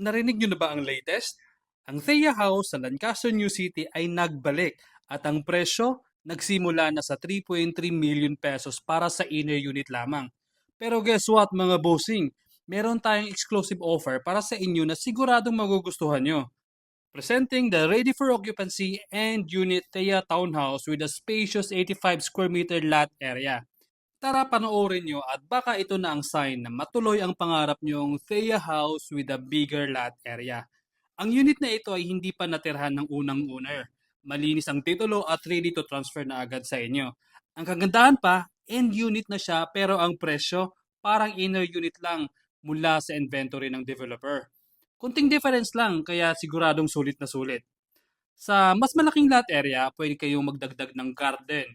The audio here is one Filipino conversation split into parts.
Narinig nyo na ba ang latest? Ang Thea House sa Lancaster, New City ay nagbalik at ang presyo nagsimula na sa 3.3 million pesos para sa inner unit lamang. Pero guess what mga bossing? Meron tayong exclusive offer para sa inyo na siguradong magugustuhan nyo. Presenting the ready for occupancy and unit Thea Townhouse with a spacious 85 square meter lot area. Tara panoorin nyo at baka ito na ang sign na matuloy ang pangarap nyong Thea House with a bigger lot area. Ang unit na ito ay hindi pa natirhan ng unang owner. Malinis ang titulo at ready to transfer na agad sa inyo. Ang kagandahan pa, end unit na siya pero ang presyo parang inner unit lang mula sa inventory ng developer. Kunting difference lang kaya siguradong sulit na sulit. Sa mas malaking lot area, pwede kayong magdagdag ng garden,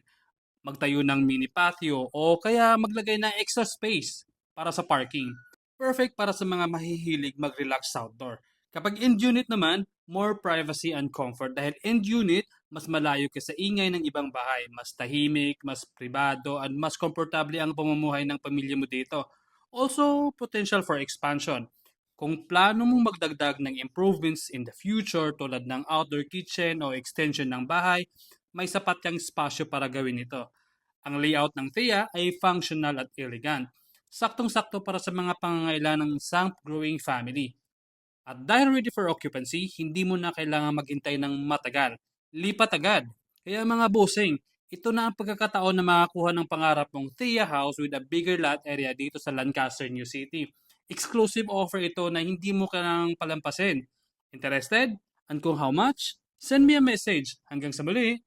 magtayo ng mini patio o kaya maglagay ng extra space para sa parking. Perfect para sa mga mahihilig mag-relax outdoor. Kapag end unit naman, more privacy and comfort dahil end unit, mas malayo ka sa ingay ng ibang bahay, mas tahimik, mas pribado, at mas komportable ang pamumuhay ng pamilya mo dito. Also, potential for expansion. Kung plano mong magdagdag ng improvements in the future tulad ng outdoor kitchen o extension ng bahay, may sapat kang espasyo para gawin ito. Ang layout ng THEA ay functional at elegant. Saktong-sakto para sa mga pangangailangan ng isang growing family. At dahil ready for occupancy, hindi mo na kailangan maghintay ng matagal. Lipat agad. Kaya mga bossing, ito na ang pagkakataon na makakuha ng pangarap mong THEA house with a bigger lot area dito sa Lancaster, New City. Exclusive offer ito na hindi mo kailangang palampasin. Interested? And kung how much? Send me a message. Hanggang sa muli!